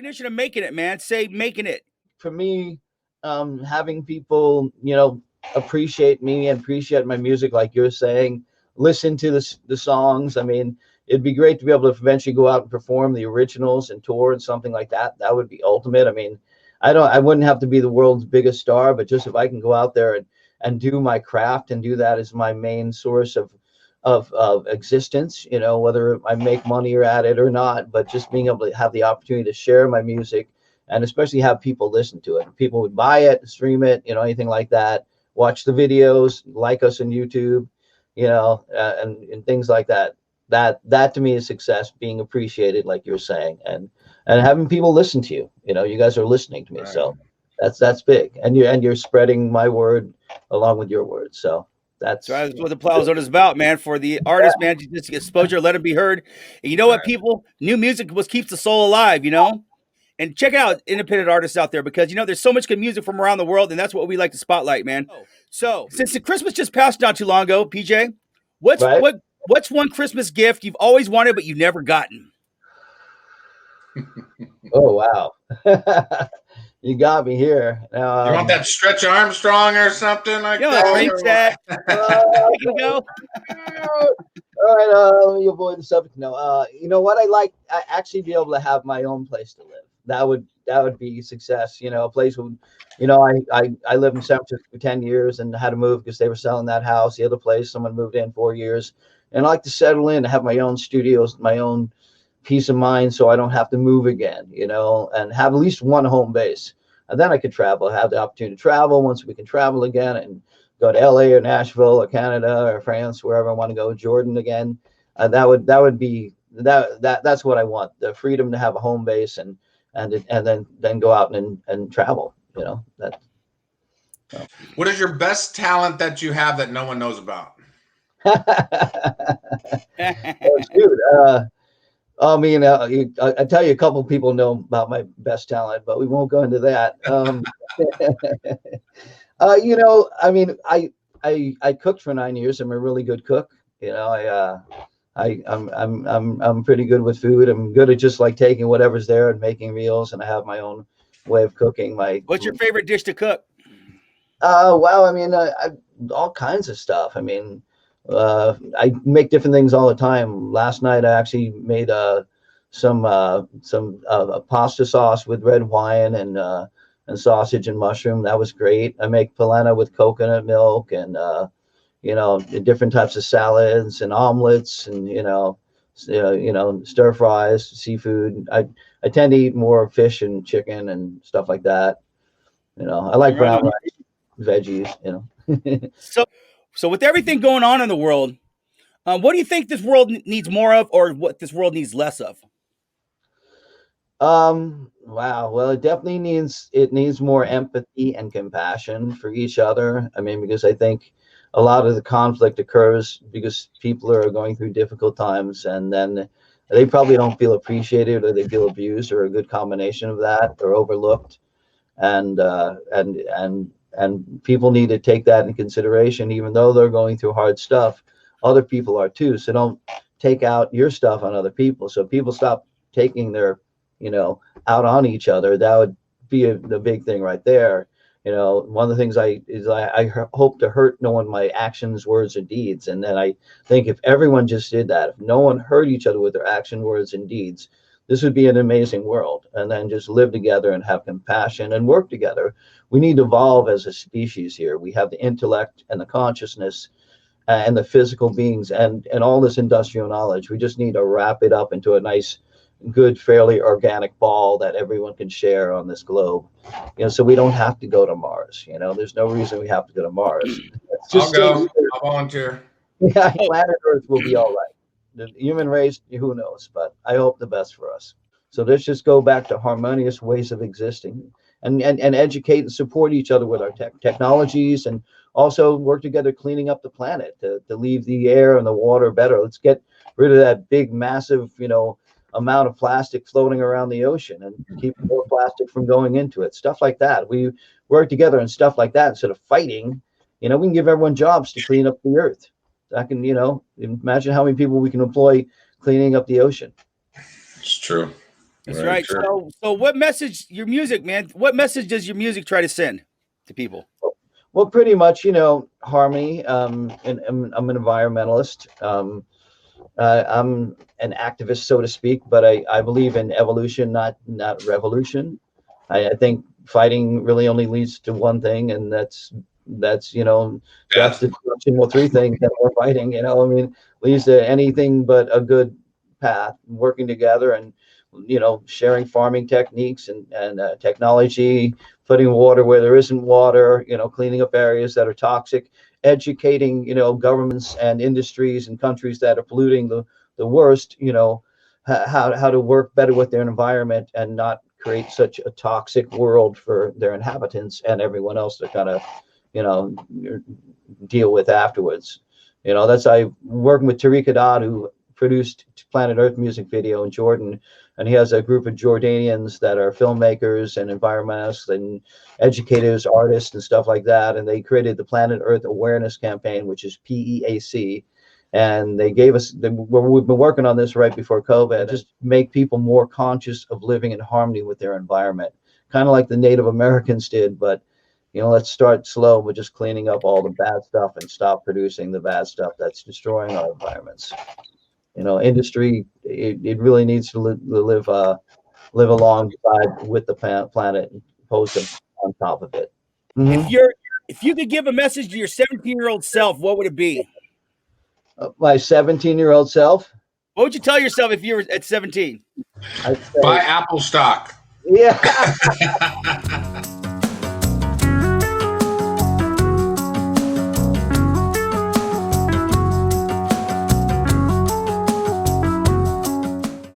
definition of making it, man? Say making it. For me, having people, appreciate me and appreciate my music, like you're saying, listen to the songs. I mean, it'd be great to be able to eventually go out and perform the originals and tour and something like that. That would be ultimate. I mean, I wouldn't have to be the world's biggest star, but just if I can go out there and do my craft and do that as my main source of existence, whether I make money or at it or not, but just being able to have the opportunity to share my music and especially have people listen to it. People would buy it, stream it, anything like that, watch the videos, like us on YouTube, and things like that. That to me is success, being appreciated, like you're saying, and having people listen to you. You guys are listening to me, right. So that's big, and you're spreading my word along with your word. So that's what the Plow Zone is about, man. For the artist, man, just exposure, let it be heard. And you know what, people? New music keeps the soul alive, And check out independent artists out there because, there's so much good music from around the world, and that's what we like to spotlight, man. So, since the Christmas just passed not too long ago, PJ, what's one Christmas gift you've always wanted but you've never gotten? Oh, wow. You got me here. You want that Stretch Armstrong or something like that? Go. All right, let me avoid the subject. No, you know what I like? I actually be able to have my own place to live. That would be success. A place would, I lived in San Francisco for 10 years and had to move because they were selling that house. The other place, someone moved in 4 years, and I like to settle in, have my own studios, my own peace of mind, so I don't have to move again. And have at least one home base, and then I could travel, have the opportunity to travel once we can travel again and go to LA or Nashville or Canada or France, wherever I want to go, Jordan again. That would be that's what I want, the freedom to have a home base and then go out and travel, that. So. What is your best talent that you have that no one knows about? Dude, I tell you, a couple of people know about my best talent, but we won't go into that. I cooked for 9 years. I'm a really good cook. I'm pretty good with food. I'm good at just like taking whatever's there and making meals, and I have my own way of cooking. What's your favorite dish to cook? All kinds of stuff. I make different things all the time. Last night I actually made some pasta sauce with red wine and sausage and mushroom. That was great. I make polenta with coconut milk and different types of salads and omelets and stir fries, seafood. I tend to eat more fish and chicken and stuff like that. I like brown rice, veggies. So with everything going on in the world, what do you think this world needs more of, or what this world needs less of? Wow. Well, it definitely needs more empathy and compassion for each other. Because I think a lot of the conflict occurs because people are going through difficult times, and then they probably don't feel appreciated, or they feel abused, or a good combination of that, or overlooked. And people need to take that into consideration. Even though they're going through hard stuff, other people are too. So don't take out your stuff on other people. So people stop taking their, out on each other. That would be the big thing right there. One of the things I hope to hurt no one, my actions, words, and deeds. And then I think if everyone just did that, if no one hurt each other with their action, words, and deeds, this would be an amazing world. And then just live together and have compassion and work together. We need to evolve as a species here. We have the intellect and the consciousness and the physical beings and all this industrial knowledge. We just need to wrap it up into a nice, good, fairly organic ball that everyone can share on this globe. So we don't have to go to Mars. There's no reason we have to go to Mars. I'll go. I'll volunteer. Yeah, planet Earth will be all right. The human race, who knows? But I hope the best for us. So let's just go back to harmonious ways of existing and educate and support each other with our technologies, and also work together cleaning up the planet to leave the air and the water better. Let's get rid of that big, massive, amount of plastic floating around the ocean and keep more plastic from going into it. Stuff like that. We work together and stuff like that instead of fighting. We can give everyone jobs to clean up the earth. I can, imagine how many people we can employ cleaning up the ocean. It's true. That's right. So what message your music, man? What message does your music try to send to people? Well, pretty much, harmony. And I'm an environmentalist. I'm an activist, so to speak, but I believe in evolution, not revolution. I think fighting really only leads to one thing, and that's death, destruction. Well, three things that we're fighting. I mean, leads to anything but a good path. Working together and sharing farming techniques and technology, putting water where there isn't water. Cleaning up areas that are toxic. Educating governments and industries and countries that are polluting the worst. How to work better with their environment and not create such a toxic world for their inhabitants and everyone else to kind of deal with afterwards. I working with Tariq Haddad, who produced Planet Earth music video in Jordan, and he has a group of Jordanians that are filmmakers and environmentalists and educators, artists and stuff like that, and they created the Planet Earth Awareness Campaign, which is PEAC. And they gave us, we've been working on this right before COVID, just make people more conscious of living in harmony with their environment, kind of like the Native Americans did. But let's start slow with just cleaning up all the bad stuff and stop producing the bad stuff that's destroying our environments. Industry, it really needs to live alongside with the planet, opposed on top of it. Mm-hmm. If you could give a message to your 17-year-old self, what would it be? My 17-year-old self. What would you tell yourself if you were at 17? Buy Apple stock. Yeah.